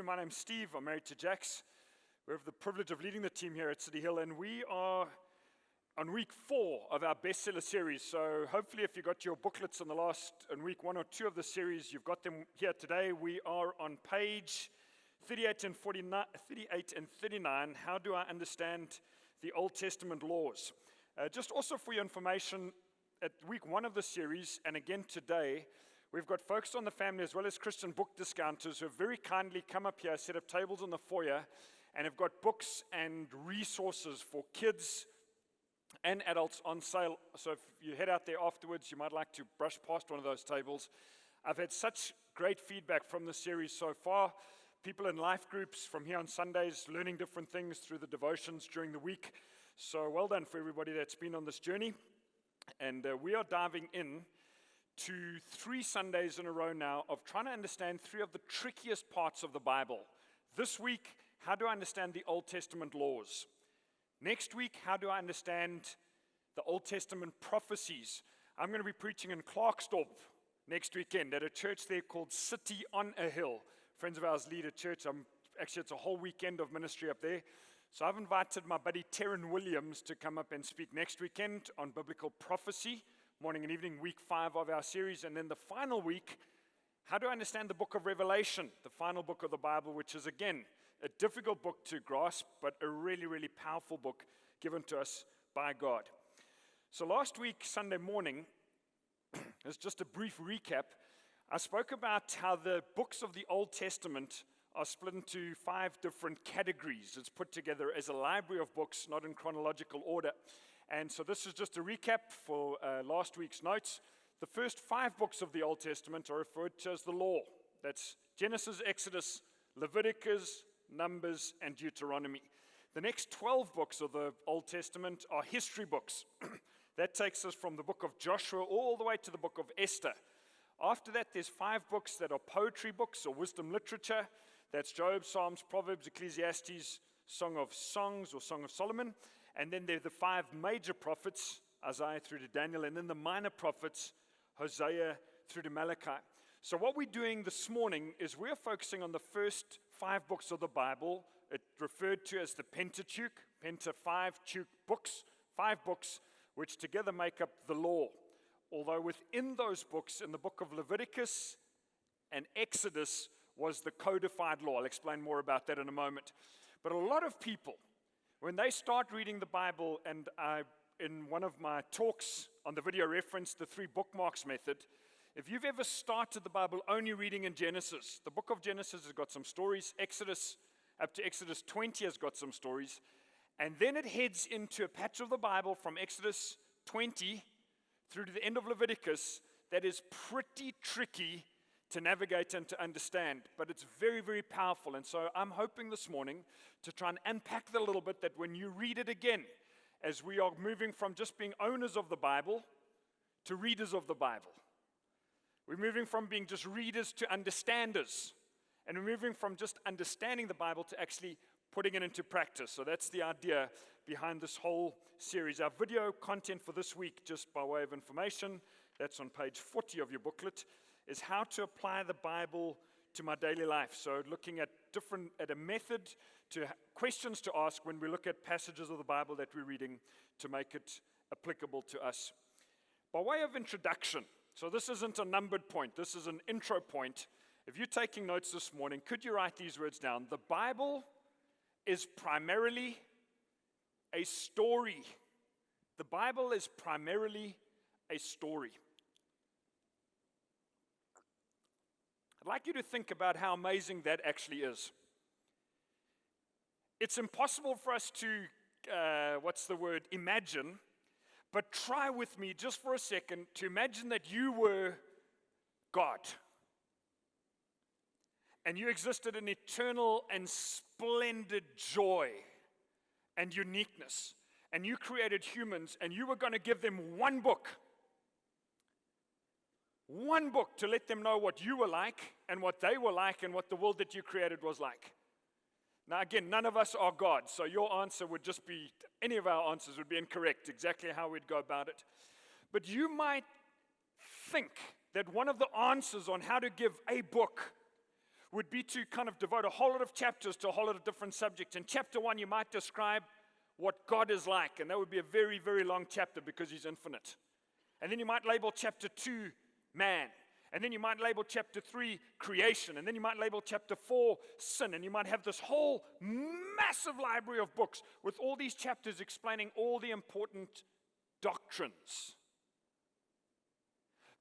My name's Steve. I'm married to Jax. We have the privilege of leading the team here at Cityhill, and we are on week 4 of our Bestseller series. So hopefully if you got your booklets in week 1 or 2 of the series, you've got them here today. We are on page 38 and 39, How Do I Understand the Old Testament Laws? Just also for your information, at week 1 of the series, and again today, we've got folks on the family as well as Christian book discounters who have very kindly come up here, set up tables in the foyer, and have got books and resources for kids and adults on sale. So if you head out there afterwards, you might like to brush past one of those tables. I've had such great feedback from the series so far. People in life groups from here on Sundays learning different things through the devotions during the week. So well done for everybody that's been on this journey. And we are diving in to 3 Sundays in a row now of trying to understand 3 of the trickiest parts of the Bible. This week, how do I understand the Old Testament laws? Next week, how do I understand the Old Testament prophecies? I'm going to be preaching in Klerksdorp next weekend at a church there called City on a Hill. Friends of ours lead a church. Actually, it's a whole weekend of ministry up there. So I've invited my buddy Terran Williams to come up and speak next weekend on biblical prophecy, morning and evening, week 5 of our series. And then the final week, how do I understand the book of Revelation, the final book of the Bible, which is, again, a difficult book to grasp, but a really, really powerful book given to us by God. So last week, Sunday morning, as just a brief recap, I spoke about how the books of the Old Testament are split into 5 different categories. It's put together as a library of books, not in chronological order. And so this is just a recap for last week's notes. The first 5 books of the Old Testament are referred to as the law. That's Genesis, Exodus, Leviticus, Numbers, and Deuteronomy. The next 12 books of the Old Testament are history books. That takes us from the book of Joshua all the way to the book of Esther. After that, there's 5 books that are poetry books or wisdom literature. That's Job, Psalms, Proverbs, Ecclesiastes, Song of Songs or Song of Solomon. And then there are the 5 major prophets, Isaiah through to Daniel, and then the minor prophets, Hosea through to Malachi. So what we're doing this morning is we're focusing on the first 5 books of the Bible. It's referred to as the Pentateuch, Penta 5, Tuch books, 5 books, which together make up the law. Although within those books, in the book of Leviticus and Exodus, was the codified law. I'll explain more about that in a moment. But a lot of people, when they start reading the Bible, and in one of my talks on the video reference, the 3 bookmarks method, if you've ever started the Bible only reading in Genesis, the book of Genesis has got some stories. Exodus, up to Exodus 20 has got some stories. And then it heads into a patch of the Bible from Exodus 20 through to the end of Leviticus that is pretty tricky to navigate and to understand, but it's very, very powerful. And so I'm hoping this morning to try and unpack that a little bit, that when you read it again, as we are moving from just being owners of the Bible to readers of the Bible. We're moving from being just readers to understanders. And we're moving from just understanding the Bible to actually putting it into practice. So that's the idea behind this whole series. Our video content for this week, just by way of information, that's on page 40 of your booklet, is how to apply the Bible to my daily life. So looking at a method to questions to ask when we look at passages of the Bible that we're reading to make it applicable to us. By way of introduction, so this isn't a numbered point, this is an intro point. If you're taking notes this morning, could you write these words down? The Bible is primarily a story. The Bible is primarily a story. I'd like you to think about how amazing that actually is. It's impossible for us to, imagine, but try with me just for a second to imagine that you were God. And you existed in eternal and splendid joy and uniqueness. And you created humans, and you were going to give them one book. One book to let them know what you were like and what they were like and what the world that you created was like. Now again, none of us are God, so your answer would just be, any of our answers would be incorrect, exactly how we'd go about it. But you might think that one of the answers on how to give a book would be to kind of devote a whole lot of chapters to a whole lot of different subjects. In chapter 1, you might describe what God is like, and that would be a very, very long chapter because he's infinite. And then you might label chapter 2, man. And then you might label chapter 3, creation. And then you might label chapter 4, sin. And you might have this whole massive library of books with all these chapters explaining all the important doctrines.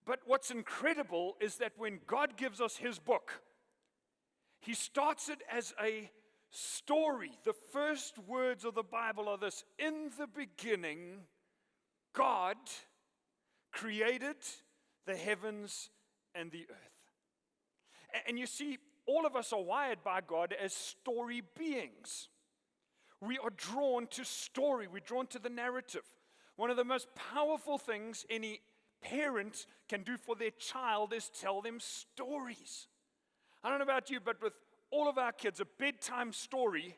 But what's incredible is that when God gives us his book, he starts it as a story. The first words of the Bible are this: in the beginning, God created the heavens and the earth. And you see, all of us are wired by God as story beings. We are drawn to story. We're drawn to the narrative. One of the most powerful things any parent can do for their child is tell them stories. I don't know about you, but with all of our kids, a bedtime story,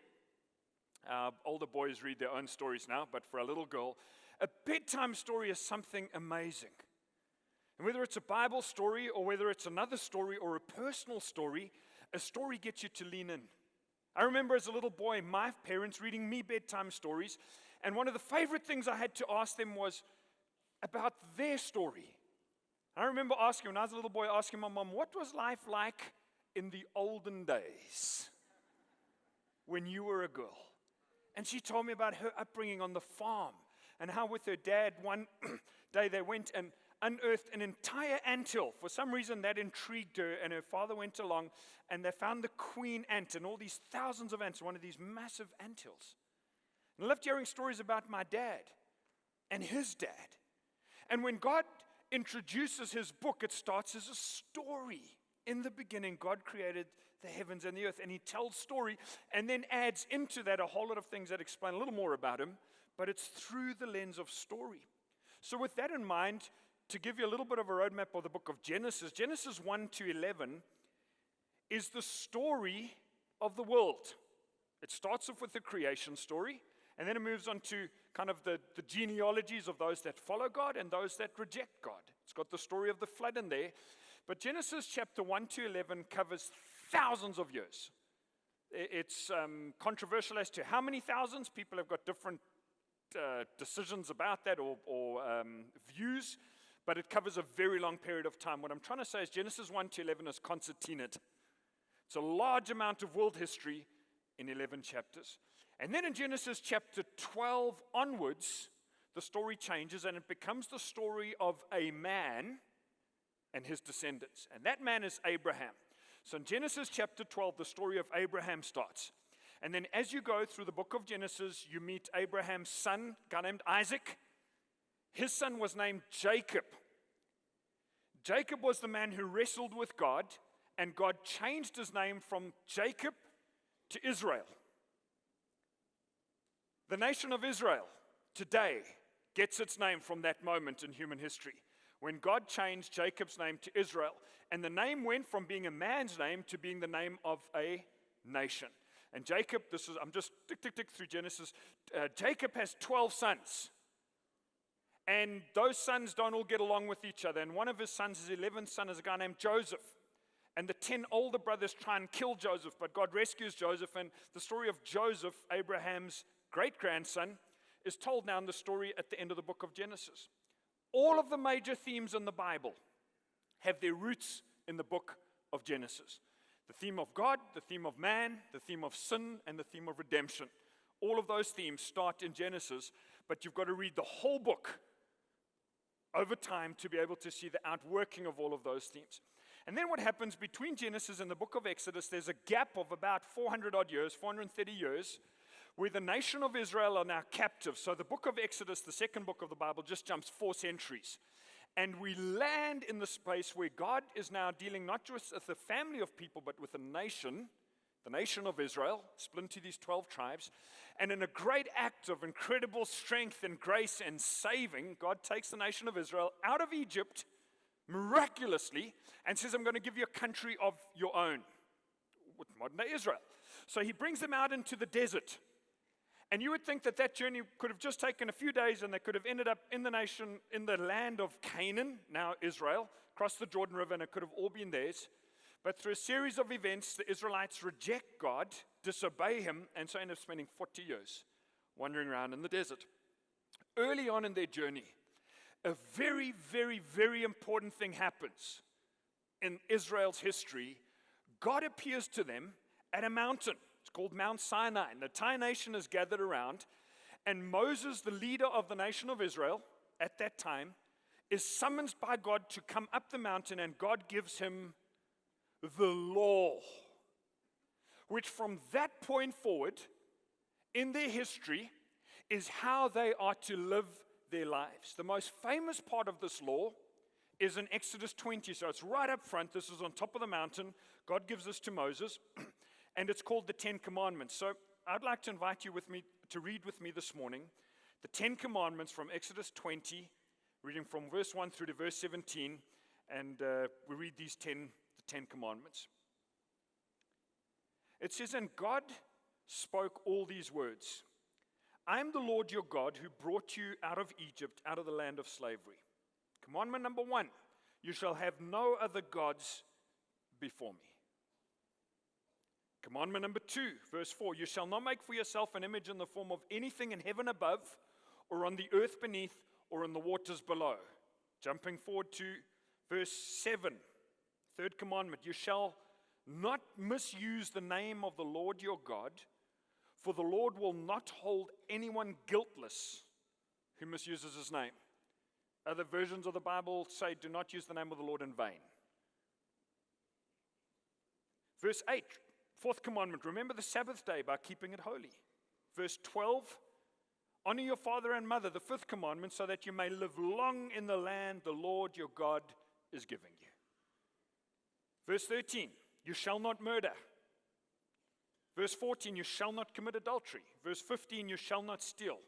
older boys read their own stories now, but for a little girl, a bedtime story is something amazing. And whether it's a Bible story or whether it's another story or a personal story, a story gets you to lean in. I remember as a little boy, my parents reading me bedtime stories, and one of the favorite things I had to ask them was about their story. I remember asking, when I was a little boy, asking my mom, what was life like in the olden days when you were a girl? And she told me about her upbringing on the farm and how with her dad one day they went and unearthed an entire anthill. For some reason that intrigued her, and her father went along and they found the queen ant and all these thousands of ants, one of these massive anthills. And I loved hearing stories about my dad and his dad. And when God introduces his book, it starts as a story. In the beginning, God created the heavens and the earth, and he tells story and then adds into that a whole lot of things that explain a little more about him, but it's through the lens of story. So with that in mind, to give you a little bit of a roadmap of the book of Genesis, Genesis 1 to 11 is the story of the world. It starts off with the creation story, and then it moves on to kind of the genealogies of those that follow God and those that reject God. It's got the story of the flood in there. But Genesis chapter 1 to 11 covers thousands of years. It's controversial as to how many thousands. People have got different decisions about that or views. But it covers a very long period of time. What I'm trying to say is Genesis 1 to 11 is concertinaed. It's a large amount of world history in 11 chapters. And then in Genesis chapter 12 onwards, the story changes and it becomes the story of a man and his descendants. And that man is Abraham. So in Genesis chapter 12, the story of Abraham starts. And then as you go through the book of Genesis, you meet Abraham's son, a guy named Isaac. His son was named Jacob. Jacob was the man who wrestled with God, and God changed his name from Jacob to Israel. The nation of Israel today gets its name from that moment in human history, when God changed Jacob's name to Israel, and the name went from being a man's name to being the name of a nation. And Jacob, I'm just tick through Genesis. Jacob has 12 sons. And those sons don't all get along with each other. And one of his sons, his 11th son, is a guy named Joseph. And the 10 older brothers try and kill Joseph, but God rescues Joseph. And the story of Joseph, Abraham's great-grandson, is told now in the story at the end of the book of Genesis. All of the major themes in the Bible have their roots in the book of Genesis. The theme of God, the theme of man, the theme of sin, and the theme of redemption. All of those themes start in Genesis, but you've got to read the whole book over time to be able to see the outworking of all of those themes. And then what happens between Genesis and the book of Exodus, there's a gap of about 400 odd years, 430 years, where the nation of Israel are now captive. So the book of Exodus, the second book of the Bible, just jumps 4 centuries. And we land in the space where God is now dealing not just with a family of people, but with a nation, the nation of Israel, split into these 12 tribes. And in a great act of incredible strength and grace and saving, God takes the nation of Israel out of Egypt miraculously and says, I'm going to give you a country of your own, with modern day Israel. So he brings them out into the desert. And you would think that that journey could have just taken a few days and they could have ended up in the nation, in the land of Canaan, now Israel, across the Jordan River, and it could have all been theirs. But through a series of events, the Israelites reject God, disobey him, and so end up spending 40 years wandering around in the desert. Early on in their journey, a very, very, very important thing happens in Israel's history. God appears to them at a mountain. It's called Mount Sinai. And the entire nation is gathered around. And Moses, the leader of the nation of Israel at that time, is summoned by God to come up the mountain, and God gives him the law, which from that point forward in their history is how they are to live their lives. The most famous part of this law is in Exodus 20, so it's right up front. This is on top of the mountain. God gives this to Moses, and it's called the Ten Commandments. So I'd like to invite you with me to read with me this morning the Ten Commandments from Exodus 20, reading from verse 1 through to verse 17, and we read the Ten Commandments. It says, "And God spoke all these words. I am the Lord your God who brought you out of Egypt, out of the land of slavery. Commandment number 1, you shall have no other gods before me. Commandment number 2, verse 4, you shall not make for yourself an image in the form of anything in heaven above, or on the earth beneath, or in the waters below." Jumping forward to verse 7, third commandment, you shall not misuse the name of the Lord your God, for the Lord will not hold anyone guiltless who misuses his name. Other versions of the Bible say, do not use the name of the Lord in vain. Verse 8, fourth commandment, remember the Sabbath day by keeping it holy. Verse 12, honor your father and mother, the fifth commandment, so that you may live long in the land the Lord your God is giving you. Verse 13, you shall not murder. Verse 14, you shall not commit adultery. Verse 15, you shall not steal.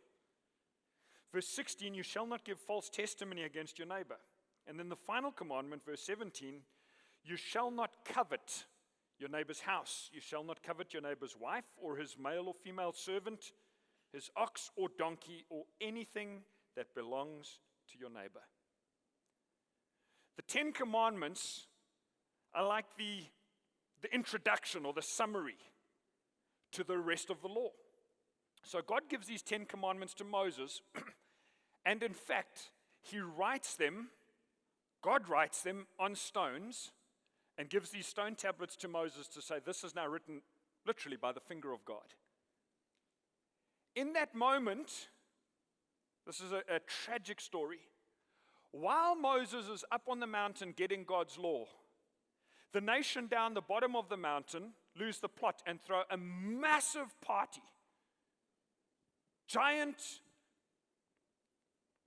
Verse 16, you shall not give false testimony against your neighbor. And then the final commandment, verse 17, you shall not covet your neighbor's house. You shall not covet your neighbor's wife or his male or female servant, his ox or donkey, or anything that belongs to your neighbor. The Ten Commandments are like the introduction or the summary to the rest of the law. So God gives these 10 commandments to Moses, and in fact, God writes them on stones, and gives these stone tablets to Moses to say, this is now written literally by the finger of God. In that moment, this is a tragic story. While Moses is up on the mountain getting God's law, the nation down the bottom of the mountain lose the plot and throw a massive party. Giant,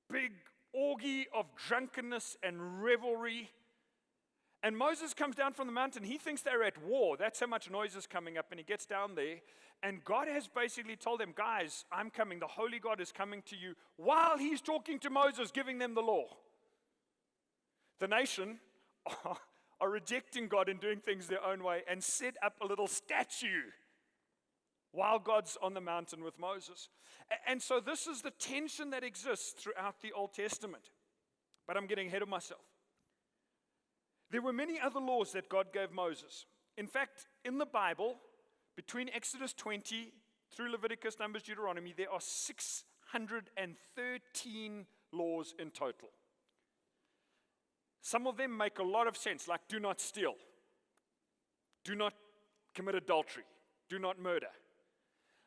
big orgy of drunkenness and revelry. And Moses comes down from the mountain. He thinks they're at war. That's how much noise is coming up. And he gets down there. And God has basically told them, guys, I'm coming. The Holy God is coming to you. While he's talking to Moses, giving them the law. The nation are rejecting God and doing things their own way and set up a little statue while God's on the mountain with Moses. And so this is the tension that exists throughout the Old Testament. But I'm getting ahead of myself. There were many other laws that God gave Moses. In fact, in the Bible, between Exodus 20 through Leviticus, Numbers, Deuteronomy, there are 613 laws in total. Some of them make a lot of sense, like do not steal, do not commit adultery, do not murder.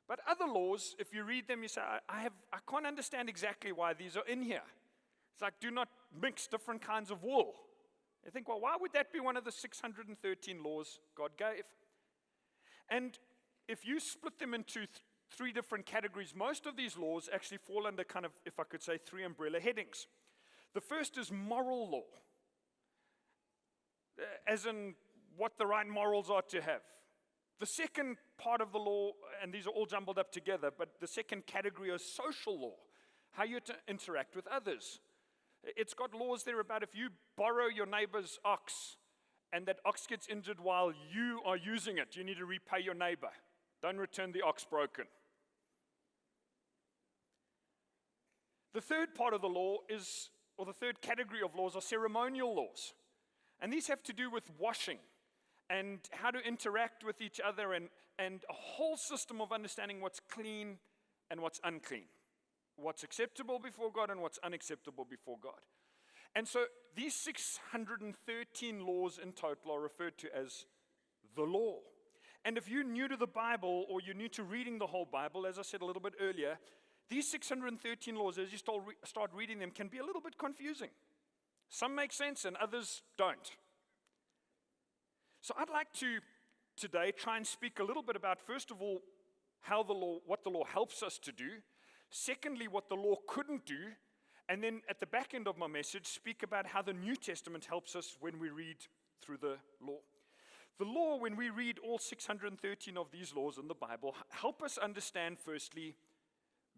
But other laws, if you read them, you say, I can't understand exactly why these are in here. It's like do not mix different kinds of wool. You think, well, why would that be one of the 613 laws God gave? And if you split them into three different categories, most of these laws actually fall under kind of, if I could say, three umbrella headings. The first is moral law, as in what the right morals are to have. The second part of the law, and these are all jumbled up together, but the second category is social law, how you interact with others. It's got laws there about if you borrow your neighbor's ox and that ox gets injured while you are using it, you need to repay your neighbor. Don't return the ox broken. The third part of the law is, or the third category of laws are ceremonial laws. And these have to do with washing and how to interact with each other, and a whole system of understanding what's clean and what's unclean, what's acceptable before God and what's unacceptable before God. And so these 613 laws in total are referred to as the law. And if you're new to the Bible, or you're new to reading the whole Bible, as I said a little bit earlier, these 613 laws, as you start reading them, can be a little bit confusing. Some make sense and others don't. So I'd like to today try and speak a little bit about, first of all, what the law helps us to do. Secondly, what the law couldn't do. And then at the back end of my message, speak about how the New Testament helps us when we read through the law. The law, when we read all 613 of these laws in the Bible, help us understand, firstly,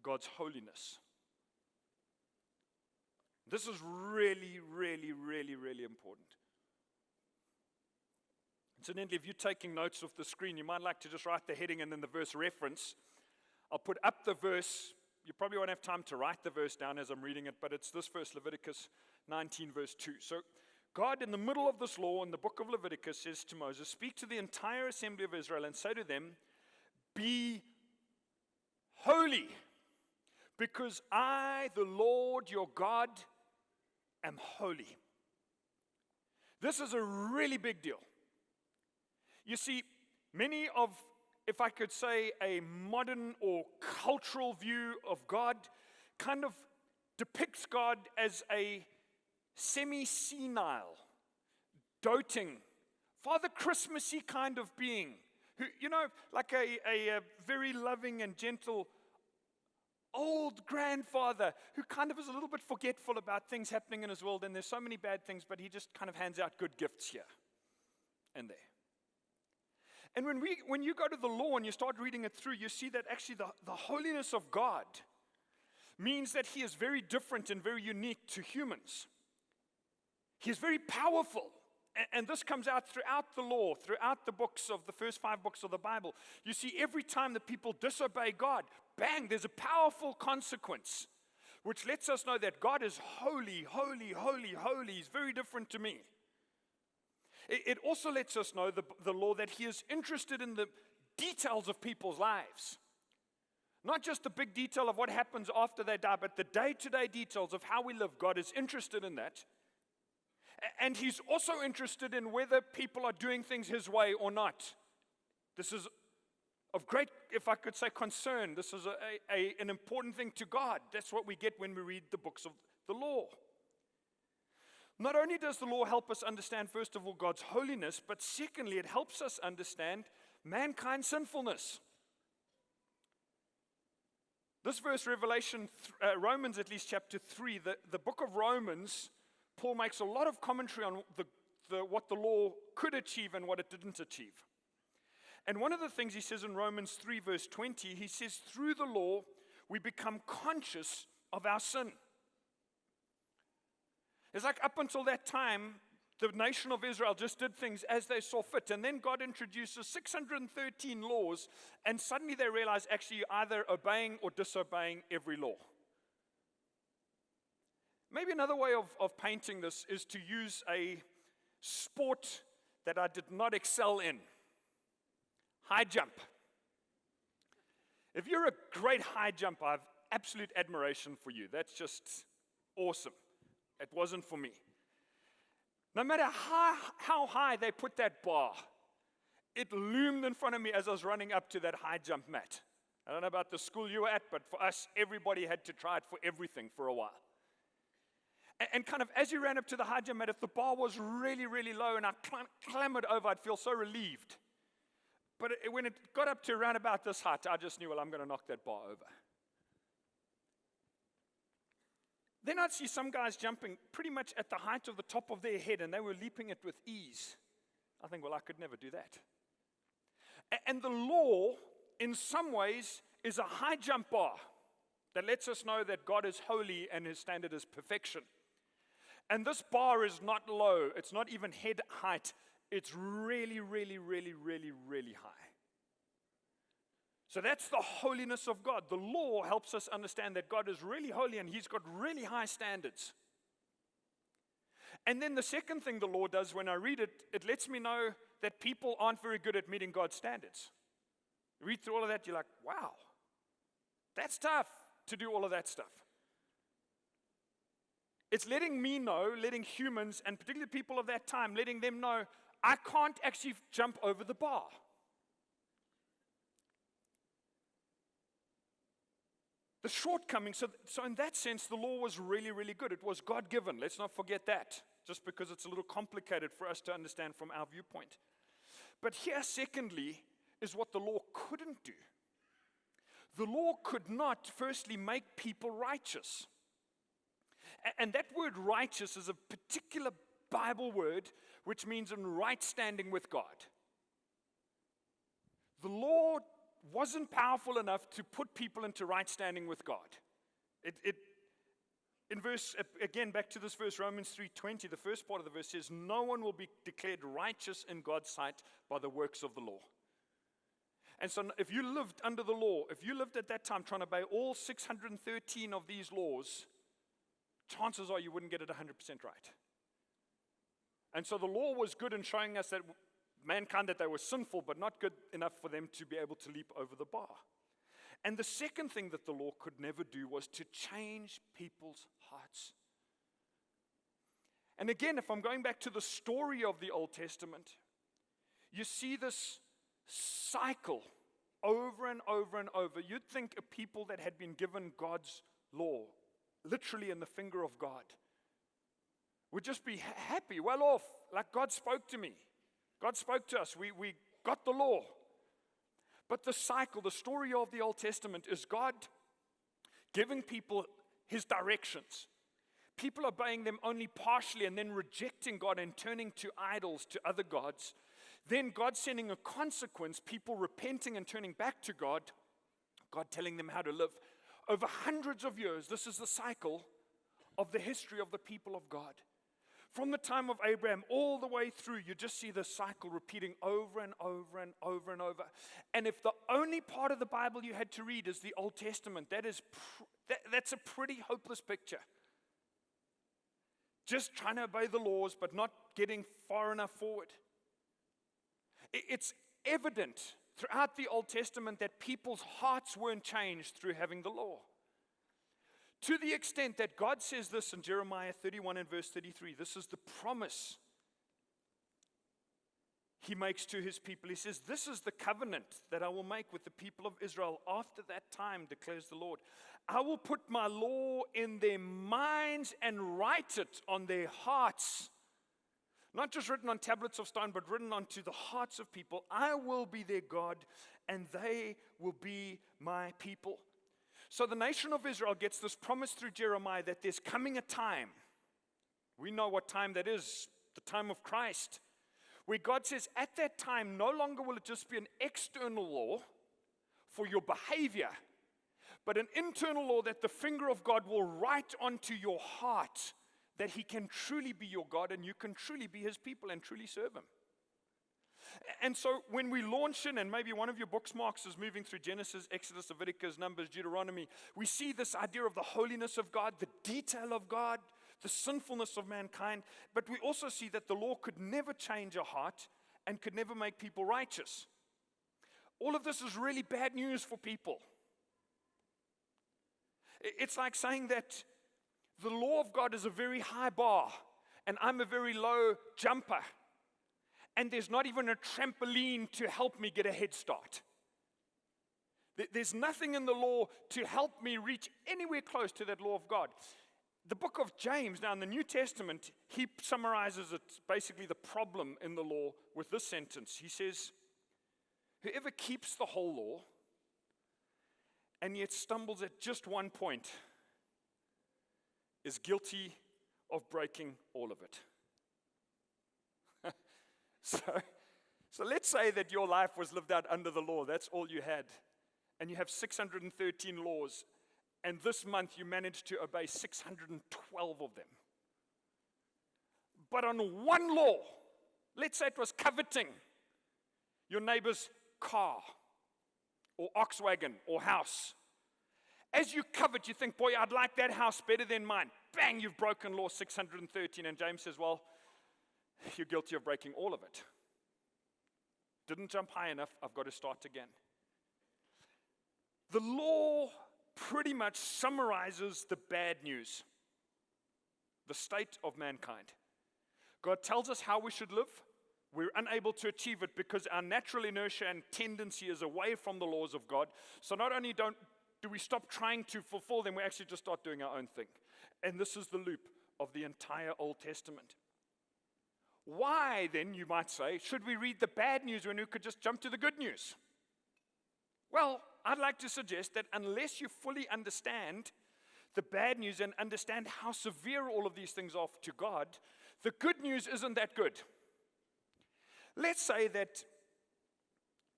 God's holiness. This is really, really, really, really important. Incidentally, if you're taking notes off the screen, you might like to just write the heading and then the verse reference. I'll put up the verse. You probably won't have time to write the verse down as I'm reading it, but it's this verse, Leviticus 19, verse 2. So God, in the middle of this law in the book of Leviticus, says to Moses, "Speak to the entire assembly of Israel and say to them, 'Be holy, because I, the Lord your God, am holy.'" This is a really big deal. You see, many of, if I could say, a modern or cultural view of God kind of depicts God as a semi-senile, doting, Father Christmassy kind of being, who, like a very loving and gentle old grandfather who kind of is a little bit forgetful about things happening in his world, and there's so many bad things, but he just kind of hands out good gifts here and there. And when you go to the law and you start reading it through, you see that actually the holiness of God means that he is very different and very unique to humans. He is very powerful. And this comes out throughout the law, throughout the first 5 books of the Bible. You see, every time that people disobey God, bang, there's a powerful consequence, which lets us know that God is holy, holy, holy, holy. He's very different to me. It also lets us know, the law, that he is interested in the details of people's lives. Not just the big detail of what happens after they die, but the day-to-day details of how we live. God is interested in that. And he's also interested in whether people are doing things his way or not. This is of great, if I could say, concern. This is an important thing to God. That's what we get when we read the books of the law. Not only does the law help us understand, first of all, God's holiness, but secondly, it helps us understand mankind's sinfulness. This verse, Romans at least chapter 3, the book of Romans, Paul makes a lot of commentary on what the law could achieve and what it didn't achieve. And one of the things he says in Romans 3 verse 20, he says, through the law, we become conscious of our sin. It's like up until that time, the nation of Israel just did things as they saw fit. And then God introduces 613 laws, and suddenly they realize actually you're either obeying or disobeying every law. Maybe another way of painting this is to use a sport that I did not excel in. High jump. If you're a great high jumper, I have absolute admiration for you. That's just awesome. It wasn't for me. No matter how high they put that bar, it loomed in front of me as I was running up to that high jump mat. I don't know about the school you were at, but for us, everybody had to try it for everything for a while. And kind of as you ran up to the high jump mat, if the bar was really, really low and I clambered over, I'd feel so relieved. But when it got up to around about this height, I just knew, well, I'm going to knock that bar over. Then I'd see some guys jumping pretty much at the height of the top of their head, and they were leaping it with ease. I think, well, I could never do that. And the law, in some ways, is a high jump bar that lets us know that God is holy and his standard is perfection. And this bar is not low. It's not even head height. It's really, really, really, really, really high. So that's the holiness of God. The law helps us understand that God is really holy and he's got really high standards. And then the second thing the law does when I read it, it lets me know that people aren't very good at meeting God's standards. You read through all of that, you're like, wow, that's tough to do all of that stuff. It's letting me know, letting humans, and particularly people of that time, letting them know, I can't actually jump over the bar. The shortcoming, so in that sense, the law was really, really good. It was God-given. Let's not forget that, just because it's a little complicated for us to understand from our viewpoint. But here, secondly, is what the law couldn't do. The law could not, firstly, make people righteous. And that word righteous is a particular Bible word which means in right standing with God. The law wasn't powerful enough to put people into right standing with God. In verse, again, back to this verse, Romans 3:20, the first part of the verse says, no one will be declared righteous in God's sight by the works of the law. And so if you lived under the law, if you lived at that time trying to obey all 613 of these laws, chances are you wouldn't get it 100% right. And so the law was good in showing us that mankind, that they were sinful, but not good enough for them to be able to leap over the bar. And the second thing that the law could never do was to change people's hearts. And again, if I'm going back to the story of the Old Testament, you see this cycle over and over and over. You'd think a people that had been given God's law, literally in the finger of God, would just be happy, well off, like God spoke to me. God spoke to us. We got the law. But the cycle, the story of the Old Testament is God giving people his directions. People obeying them only partially and then rejecting God and turning to idols, to other gods. Then God sending a consequence, people repenting and turning back to God, God telling them how to live. Over hundreds of years, this is the cycle of the history of the people of God. From the time of Abraham all the way through, you just see this cycle repeating over and over and over and over. And if the only part of the Bible you had to read is the Old Testament, that's a pretty hopeless picture. Just trying to obey the laws, but not getting far enough forward. It's evident throughout the Old Testament that people's hearts weren't changed through having the law. To the extent that God says this in Jeremiah 31 and verse 33, this is the promise he makes to his people. He says, this is the covenant that I will make with the people of Israel after that time, declares the Lord. I will put my law in their minds and write it on their hearts. Not just written on tablets of stone, but written onto the hearts of people. I will be their God, and they will be my people. So the nation of Israel gets this promise through Jeremiah that there's coming a time. We know what time that is, the time of Christ. Where God says, at that time, no longer will it just be an external law for your behavior, but an internal law that the finger of God will write onto your heart, that he can truly be your God and you can truly be his people and truly serve him. And so when we launch in, and maybe one of your bookmarks is moving through Genesis, Exodus, Leviticus, Numbers, Deuteronomy, we see this idea of the holiness of God, the detail of God, the sinfulness of mankind, but we also see that the law could never change a heart and could never make people righteous. All of this is really bad news for people. It's like saying that the law of God is a very high bar, and I'm a very low jumper. And there's not even a trampoline to help me get a head start. There's nothing in the law to help me reach anywhere close to that law of God. The book of James, now in the New Testament, he summarizes it, basically the problem in the law with this sentence. He says, whoever keeps the whole law and yet stumbles at just one point is guilty of breaking all of it. So let's say that your life was lived out under the law. That's all you had. And you have 613 laws. And this month you managed to obey 612 of them. But on one law, let's say it was coveting your neighbor's car or ox wagon or house. As you covet, you think, boy, I'd like that house better than mine. Bang, you've broken law 613. And James says, well, you're guilty of breaking all of it. Didn't jump high enough, I've got to start again. The law pretty much summarizes the bad news, the state of mankind. God tells us how we should live. We're unable to achieve it because our natural inertia and tendency is away from the laws of God. So not only do we stop trying to fulfill them, we actually just start doing our own thing. And this is the loop of the entire Old Testament. Why, then, you might say, should we read the bad news when we could just jump to the good news? Well, I'd like to suggest that unless you fully understand the bad news and understand how severe all of these things are to God, the good news isn't that good. Let's say that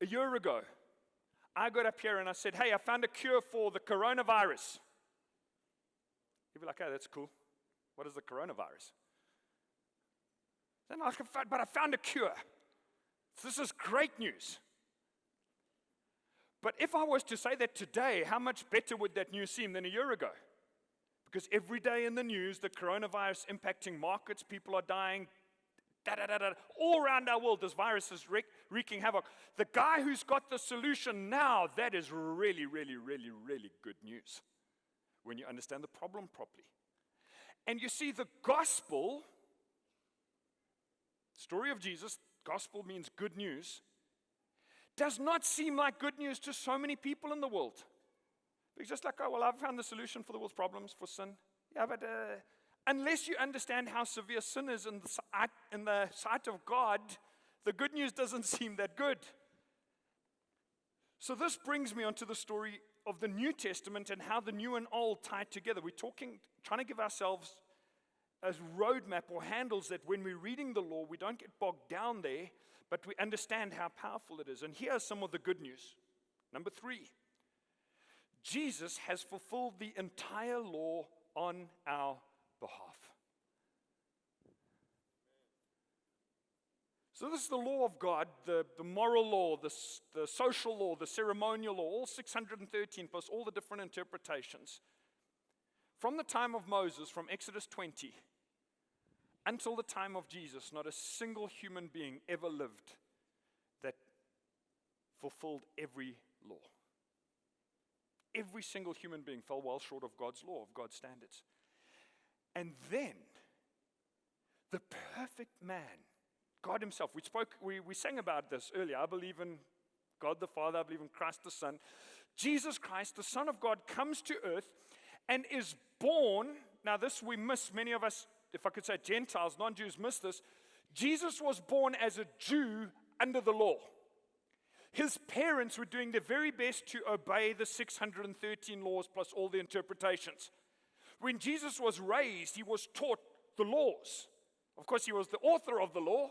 a year ago, I got up here and I said, hey, I found a cure for the coronavirus. You'd be like, oh, that's cool. What is the coronavirus? Then but I found a cure. This is great news. But if I was to say that today, how much better would that news seem than a year ago? Because every day in the news, the coronavirus impacting markets, people are dying, all around our world, this virus is wreaking havoc. The guy who's got the solution now, that is really, really, really, really good news when you understand the problem properly. And you see, the gospel, story of Jesus, gospel means good news, does not seem like good news to so many people in the world. It's just like, oh, well, I've found the solution for the world's problems, for sin. Yeah, but unless you understand how severe sin is in the sight of God, the good news doesn't seem that good. So this brings me onto the story of the New Testament and how the new and old tie together. We're trying to give ourselves a roadmap or handles that when we're reading the law, we don't get bogged down there, but we understand how powerful it is. And here's some of the good news. Number 3, Jesus has fulfilled the entire law on our behalf. So this is the law of God, the moral law, the social law, the ceremonial law, all 613 plus all the different interpretations. From the time of Moses, from Exodus 20, until the time of Jesus, not a single human being ever lived that fulfilled every law. Every single human being fell well short of God's law, of God's standards. And then, the perfect man, God himself, we sang about this earlier. I believe in God the Father, I believe in Christ the Son. Jesus Christ, the Son of God, comes to earth and is born. Now this we miss, many of us, if I could say Gentiles, non-Jews miss this. Jesus was born as a Jew under the law. His parents were doing their very best to obey the 613 laws plus all the interpretations. When Jesus was raised, he was taught the laws. Of course, he was the author of the law,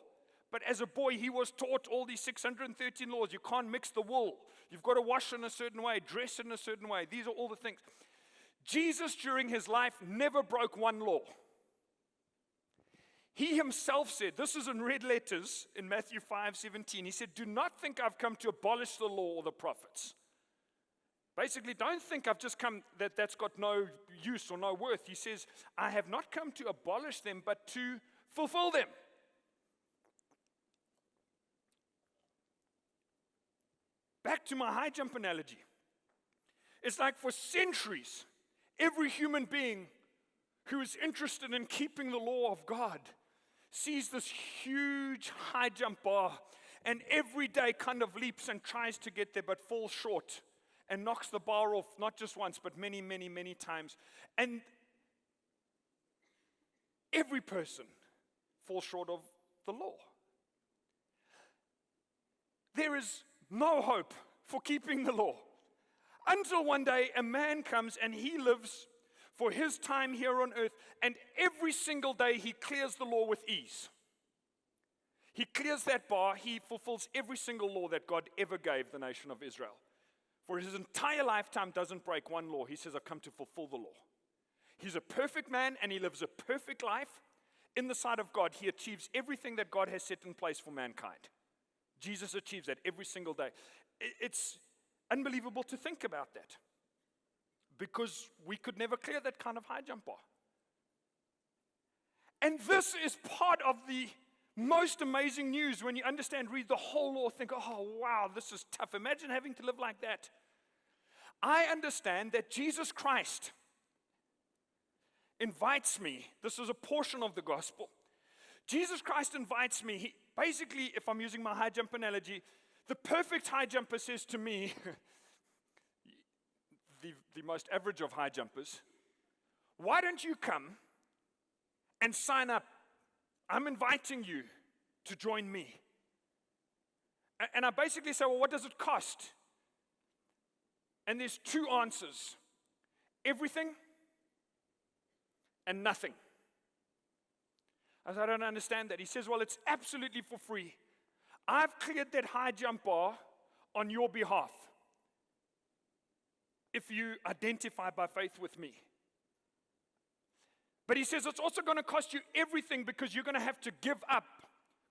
but as a boy, he was taught all these 613 laws. You can't mix the wool. You've got to wash in a certain way, dress in a certain way. These are all the things. Jesus, during his life, never broke one law. He himself said, this is in red letters in Matthew 5:17. He said, do not think I've come to abolish the law or the prophets. Basically, don't think I've just come, that's got no use or no worth. He says, I have not come to abolish them, but to fulfill them. Back to my high jump analogy. It's like for centuries, every human being who is interested in keeping the law of God sees this huge high jump bar and every day kind of leaps and tries to get there but falls short and knocks the bar off not just once but many, many, many times. And every person falls short of the law. There is no hope for keeping the law until one day a man comes and he lives for his time here on earth, and every single day he clears the law with ease. He clears that bar. He fulfills every single law that God ever gave the nation of Israel. For his entire lifetime doesn't break one law. He says, I've come to fulfill the law. He's a perfect man and he lives a perfect life in the sight of God. He achieves everything that God has set in place for mankind. Jesus achieves that every single day. It's unbelievable to think about that. because we could never clear that kind of high jump bar. And this is part of the most amazing news when you understand, read the whole law, think, oh, wow, this is tough. Imagine having to live like that. I understand that Jesus Christ invites me. This is a portion of the gospel. Jesus Christ invites me. Basically, if I'm using my high jump analogy, the perfect high jumper says to me, the most average of high jumpers, why don't you come and sign up? I'm inviting you to join me. And I basically say, well, what does it cost? And there's two answers: everything and nothing. I said, I don't understand that. He says, well, it's absolutely for free. I've cleared that high jump bar on your behalf if you identify by faith with me. But he says it's also going to cost you everything, because you're going to have to give up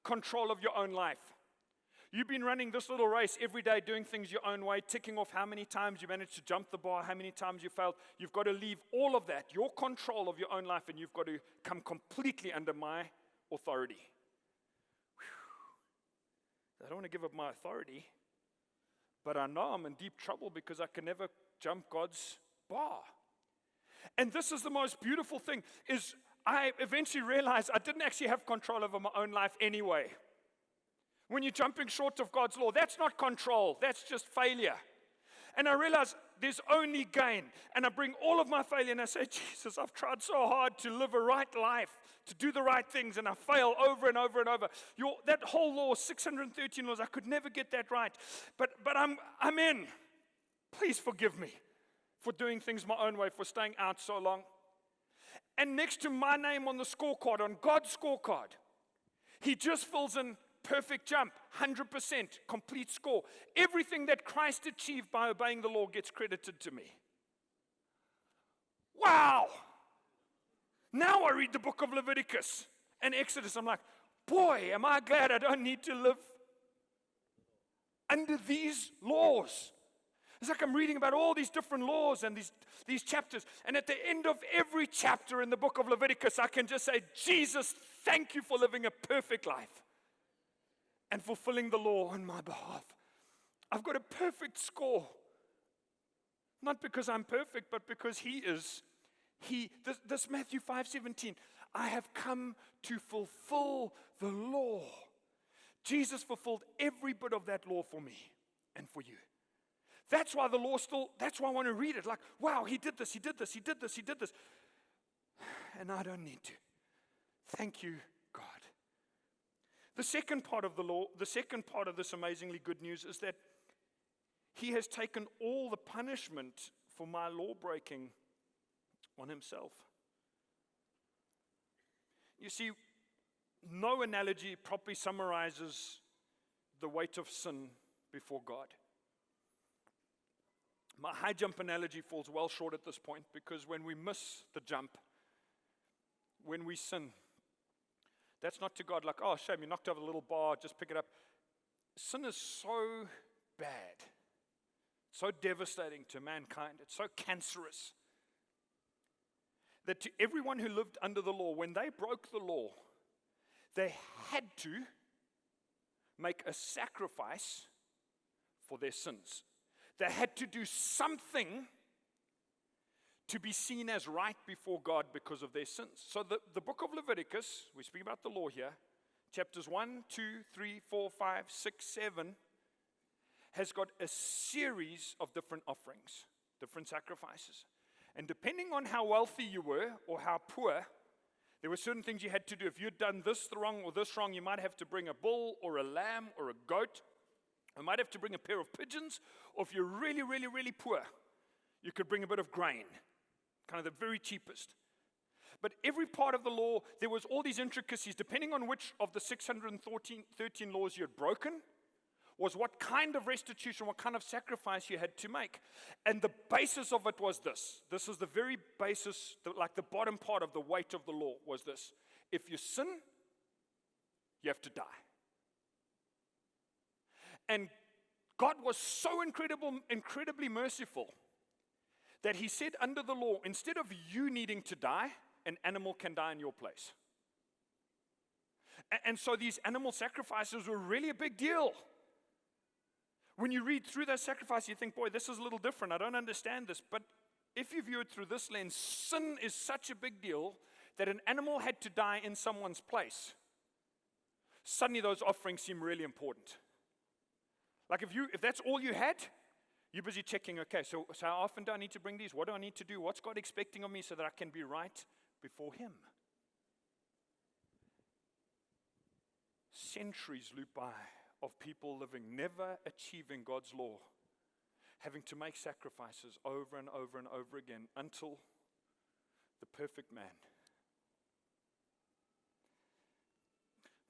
control of your own life. You've been running this little race every day, doing things your own way, ticking off how many times you managed to jump the bar, how many times you failed. You've got to leave all of that, your control of your own life, and you've got to come completely under my authority. Whew. I don't want to give up my authority, but I know I'm in deep trouble because I can never jump God's bar. And this is the most beautiful thing, is I eventually realized I didn't actually have control over my own life anyway. When you're jumping short of God's law, that's not control, that's just failure. And I realized there's only gain. And I bring all of my failure and I say, Jesus, I've tried so hard to live a right life, to do the right things, and I fail over and over and over. That whole law, 613 laws, I could never get that right. But I'm in. Please forgive me for doing things my own way, for staying out so long. And next to my name on the scorecard, on God's scorecard, he just fills in perfect jump, 100%, complete score. Everything that Christ achieved by obeying the law gets credited to me. Wow! Now I read the book of Leviticus and Exodus. I'm like, boy, am I glad I don't need to live under these laws. It's like I'm reading about all these different laws and these chapters. And at the end of every chapter in the book of Leviticus, I can just say, Jesus, thank you for living a perfect life and fulfilling the law on my behalf. I've got a perfect score. Not because I'm perfect, but because he is. This Matthew 5:17, I have come to fulfill the law. Jesus fulfilled every bit of that law for me and for you. That's why the law that's why I want to read it. Like, wow, he did this, he did this, he did this, he did this. And I don't need to. Thank you, God. The second part of the law, the second part of this amazingly good news is that he has taken all the punishment for my law breaking on himself. You see, no analogy properly summarizes the weight of sin before God. My high jump analogy falls well short at this point, because when we miss the jump, when we sin, that's not to God like, oh, shame, you knocked over the little bar, just pick it up. Sin is so bad, so devastating to mankind, it's so cancerous, that to everyone who lived under the law, when they broke the law, they had to make a sacrifice for their sins. They had to do something to be seen as right before God because of their sins. So the book of Leviticus, we speak about the law here, chapters 1, 2, 3, 4, 5, 6, 7, has got a series of different offerings, different sacrifices. And depending on how wealthy you were or how poor, there were certain things you had to do. If you'd done this wrong or this wrong, you might have to bring a bull or a lamb or a goat. You might have to bring a pair of pigeons. Or if you're really, really, really poor, you could bring a bit of grain, kind of the very cheapest. But every part of the law, there was all these intricacies, depending on which of the 613 laws you had broken, was what kind of restitution, what kind of sacrifice you had to make. And the basis of it was this. This is the very basis, like the bottom part of the weight of the law was this. If you sin, you have to die. And God was so incredibly merciful that he said under the law, instead of you needing to die, an animal can die in your place. And so these animal sacrifices were really a big deal. When you read through that sacrifice, you think, boy, this is a little different. I don't understand this. But if you view it through this lens, sin is such a big deal that an animal had to die in someone's place. Suddenly those offerings seem really important. Like if that's all you had, you're busy checking, okay, so how often do I need to bring these? What do I need to do? What's God expecting of me so that I can be right before Him? Centuries loop by of people living, never achieving God's law, having to make sacrifices over and over and over again until the perfect man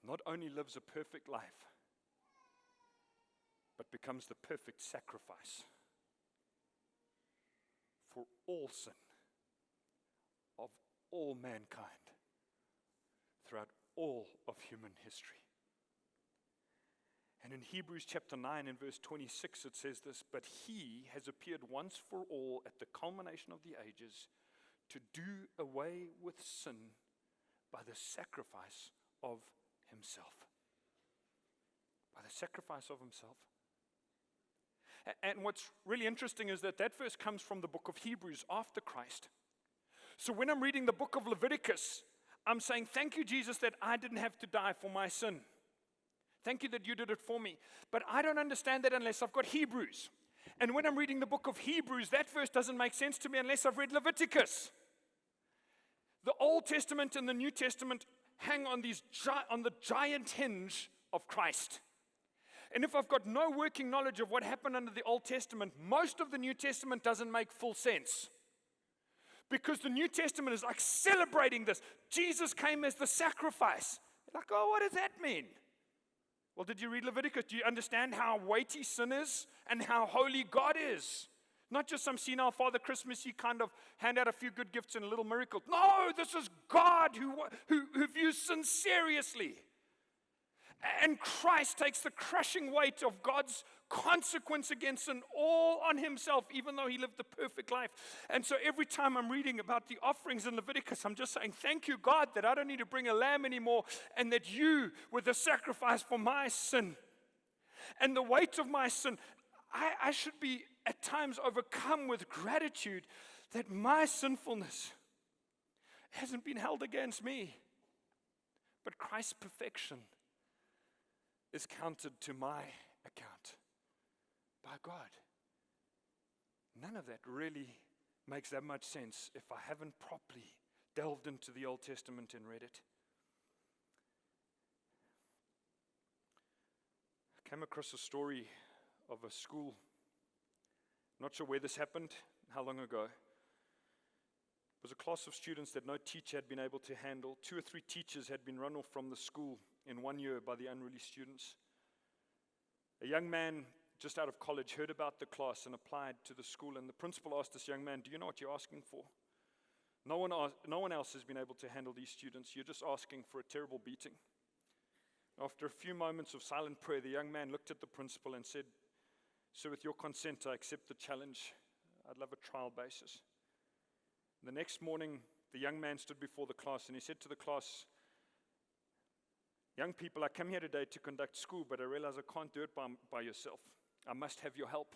not only lives a perfect life, but becomes the perfect sacrifice for all sin of all mankind throughout all of human history. And in Hebrews chapter 9 and verse 26 it says this, but He has appeared once for all at the culmination of the ages to do away with sin by the sacrifice of Himself. By the sacrifice of Himself. And what's really interesting is that verse comes from the book of Hebrews after Christ. So when I'm reading the book of Leviticus, I'm saying, thank you, Jesus, that I didn't have to die for my sin. Thank you that you did it for me. But I don't understand that unless I've got Hebrews. And when I'm reading the book of Hebrews, that verse doesn't make sense to me unless I've read Leviticus. The Old Testament and the New Testament hang on the giant hinge of Christ. And if I've got no working knowledge of what happened under the Old Testament, most of the New Testament doesn't make full sense. Because the New Testament is like celebrating this. Jesus came as the sacrifice. Like, oh, what does that mean? Well, did you read Leviticus? Do you understand how weighty sin is and how holy God is? Not just some senile Father Christmas, you kind of hand out a few good gifts and a little miracle. No, this is God who views sin seriously. And Christ takes the crushing weight of God's consequence against sin all on Himself, even though He lived the perfect life. And so every time I'm reading about the offerings in Leviticus, I'm just saying, thank you, God, that I don't need to bring a lamb anymore, and that you were the sacrifice for my sin. And the weight of my sin, I should be at times overcome with gratitude that my sinfulness hasn't been held against me, but Christ's perfection is counted to my account by God. None of that really makes that much sense if I haven't properly delved into the Old Testament and read it. I came across a story of a school. Not sure where this happened, how long ago. It was a class of students that no teacher had been able to handle. 2 or 3 teachers had been run off from the school in 1 year by the unruly students. A young man just out of college heard about the class and applied to the school, and the principal asked this young man, do you know what you're asking for? No one else has been able to handle these students. You're just asking for a terrible beating. After a few moments of silent prayer, the young man looked at the principal and said, so with your consent, I accept the challenge. I'd love a trial basis. The next morning, the young man stood before the class and he said to the class, young people, I come here today to conduct school, but I realize I can't do it by yourself. I must have your help.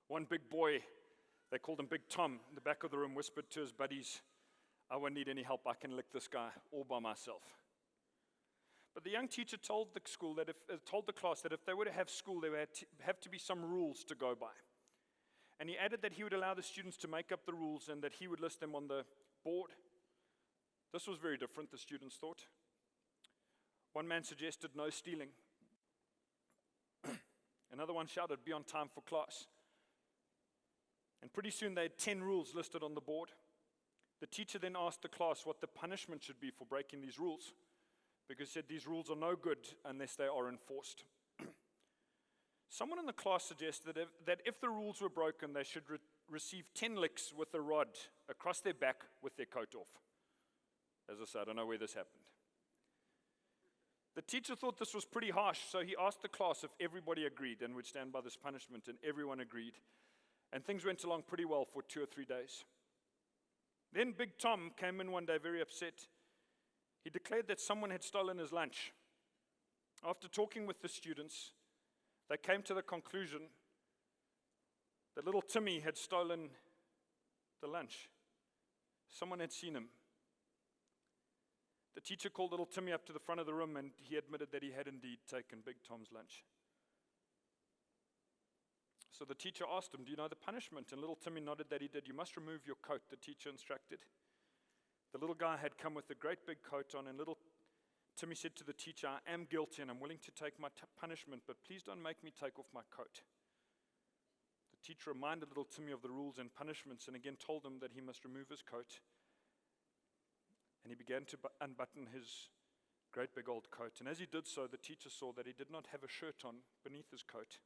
One big boy, they called him Big Tom, in the back of the room whispered to his buddies, I won't need any help. I can lick this guy all by myself. But the young teacher told the class that if they were to have school, there would have to be some rules to go by. And he added that he would allow the students to make up the rules and that he would list them on the board. This was very different, the students thought. One man suggested no stealing. Another one shouted, be on time for class. And pretty soon they had 10 rules listed on the board. The teacher then asked the class what the punishment should be for breaking these rules, because he said these rules are no good unless they are enforced. Someone in the class suggested that if the rules were broken, they should receive 10 licks with a rod across their back with their coat off. As I said, I don't know where this happened. The teacher thought this was pretty harsh, so he asked the class if everybody agreed and would stand by this punishment, and everyone agreed. And things went along pretty well for 2 or 3 days. Then Big Tom came in one day very upset. He declared that someone had stolen his lunch. After talking with the students, they came to the conclusion that little Timmy had stolen the lunch. Someone had seen him. The teacher called little Timmy up to the front of the room, and he admitted that he had indeed taken Big Tom's lunch. So the teacher asked him, "Do you know the punishment?" And little Timmy nodded that he did. "You must remove your coat," the teacher instructed. The little guy had come with a great big coat on, and little Timmy said to the teacher, "I am guilty and I'm willing to take my punishment, but please don't make me take off my coat." The teacher reminded little Timmy of the rules and punishments and again told him that he must remove his coat. And he began to unbutton his great big old coat. And as he did so, the teacher saw that he did not have a shirt on beneath his coat.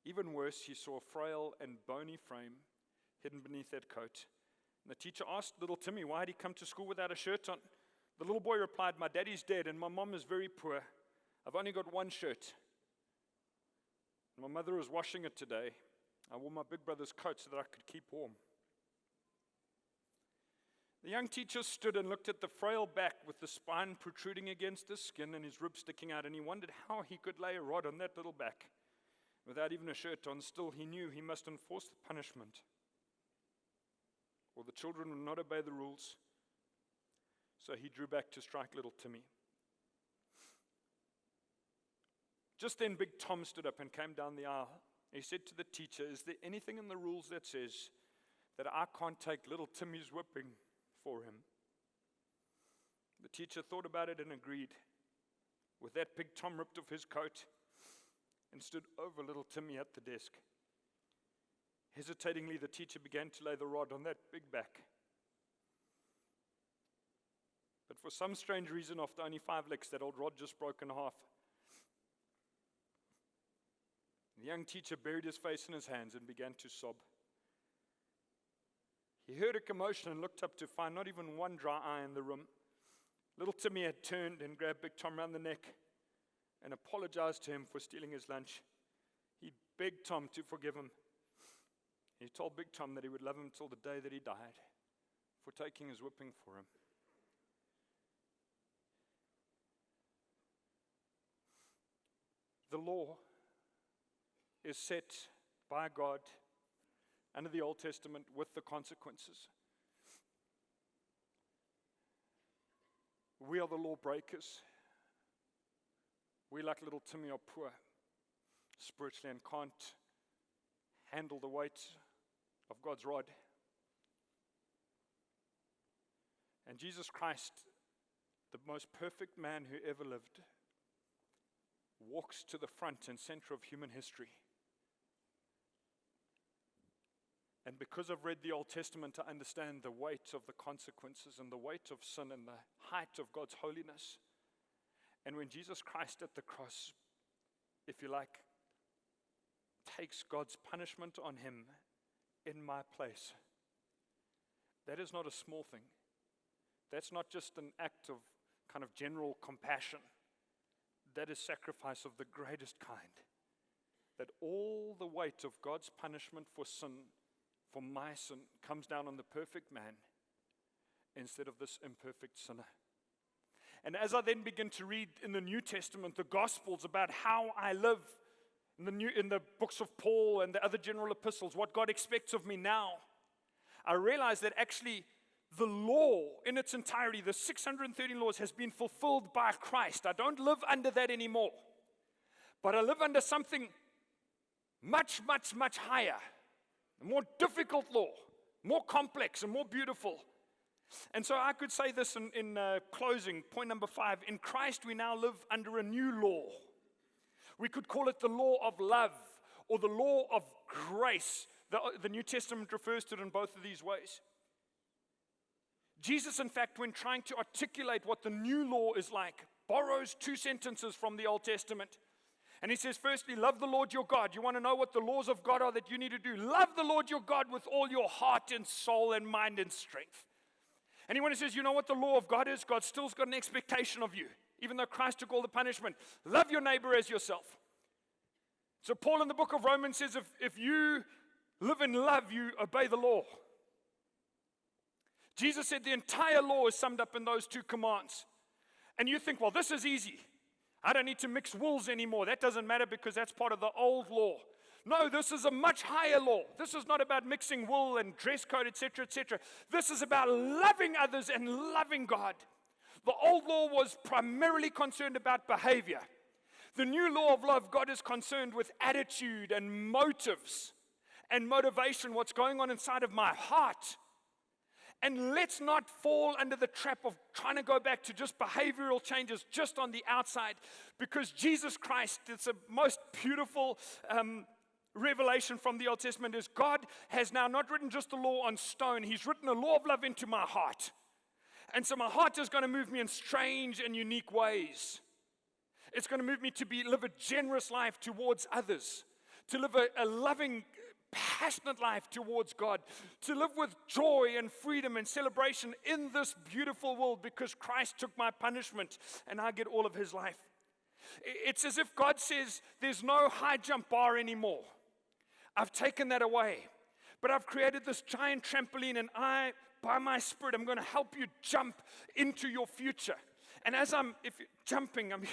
Even worse, he saw a frail and bony frame hidden beneath that coat. And the teacher asked little Timmy, why had he come to school without a shirt on? The little boy replied, "My daddy's dead and my mom is very poor. I've only got one shirt. And my mother was washing it today. I wore my big brother's coat so that I could keep warm." The young teacher stood and looked at the frail back with the spine protruding against his skin and his ribs sticking out, and he wondered how he could lay a rod on that little back. Without even a shirt on, still he knew he must enforce the punishment, or the children would not obey the rules. So he drew back to strike little Timmy. Just then Big Tom stood up and came down the aisle. He said to the teacher, "Is there anything in the rules that says that I can't take little Timmy's whipping for him?" The teacher thought about it and agreed. With that, Big Tom ripped off his coat and stood over little Timmy at the desk. Hesitatingly, the teacher began to lay the rod on that big back. But for some strange reason, after only 5 licks, that old rod just broke in half. The young teacher buried his face in his hands and began to sob. He heard a commotion and looked up to find not even one dry eye in the room. Little Timmy had turned and grabbed Big Tom round the neck and apologized to him for stealing his lunch. He begged Tom to forgive him. He told Big Tom that he would love him till the day that he died for taking his whipping for him. The law is set by God under the Old Testament with the consequences. We are the lawbreakers. We, like little Timmy, are poor spiritually and can't handle the weight of God's rod. And Jesus Christ, the most perfect man who ever lived, walks to the front and center of human history. And because I've read the Old Testament, I understand the weight of the consequences and the weight of sin and the height of God's holiness. And when Jesus Christ at the cross, if you like, takes God's punishment on him in my place, that is not a small thing. That's not just an act of kind of general compassion. That is sacrifice of the greatest kind. That all the weight of God's punishment for sin, for my sin, comes down on the perfect man instead of this imperfect sinner. And as I then begin to read in the New Testament the Gospels about how I live in the books of Paul and the other general epistles, what God expects of me now, I realize that actually the law in its entirety, the 613 laws, has been fulfilled by Christ. I don't live under that anymore. But I live under something much, much, much higher, a more difficult law, more complex and more beautiful. And so I could say this in closing, point number 5. In Christ we now live under a new law. We could call it the law of love or the law of grace. The New Testament refers to it in both of these ways. Jesus, in fact, when trying to articulate what the new law is like, borrows 2 sentences from the Old Testament. And he says, firstly, love the Lord your God. You want to know what the laws of God are that you need to do? Love the Lord your God with all your heart and soul and mind and strength. And when he says, you know what the law of God is? God still's got an expectation of you, even though Christ took all the punishment. Love your neighbor as yourself. So Paul in the book of Romans says, if you live in love, you obey the law. Jesus said the entire law is summed up in those 2 commands. And you think, well, this is easy. I don't need to mix wools anymore. That doesn't matter because that's part of the old law. No, this is a much higher law. This is not about mixing wool and dress code, etc., etc. This is about loving others and loving God. The old law was primarily concerned about behavior. The new law of love, God is concerned with attitude and motives and motivation, what's going on inside of my heart. And let's not fall under the trap of trying to go back to just behavioral changes just on the outside, because Jesus Christ, it's a most beautiful revelation from the Old Testament, is God has now not written just the law on stone. He's written a law of love into my heart. And so my heart is going to move me in strange and unique ways. It's going to move me to live a generous life towards others, to live a loving, passionate life towards God, to live with joy and freedom and celebration in this beautiful world because Christ took my punishment and I get all of his life. It's as if God says, there's no high jump bar anymore. I've taken that away, but I've created this giant trampoline, and I, by my Spirit, I'm going to help you jump into your future. And as I'm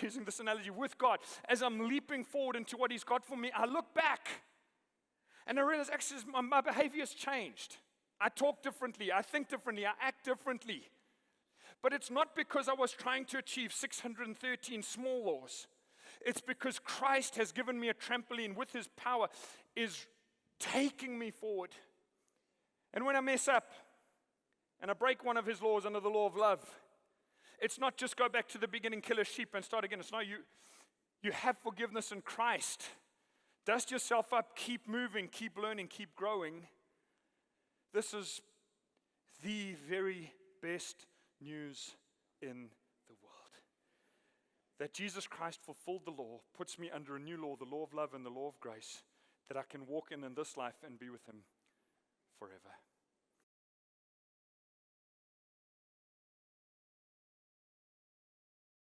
using this analogy with God, as I'm leaping forward into what he's got for me, I look back and I realize actually my behavior has changed. I talk differently, I think differently, I act differently. But it's not because I was trying to achieve 613 small laws. It's because Christ has given me a trampoline with his power, is taking me forward. And when I mess up and I break one of his laws under the law of love, it's not just go back to the beginning, kill a sheep and start again. It's no, you have forgiveness in Christ. Dust yourself up, keep moving, keep learning, keep growing. This is the very best news in the world. That Jesus Christ fulfilled the law, puts me under a new law, the law of love and the law of grace, that I can walk in this life and be with him forever.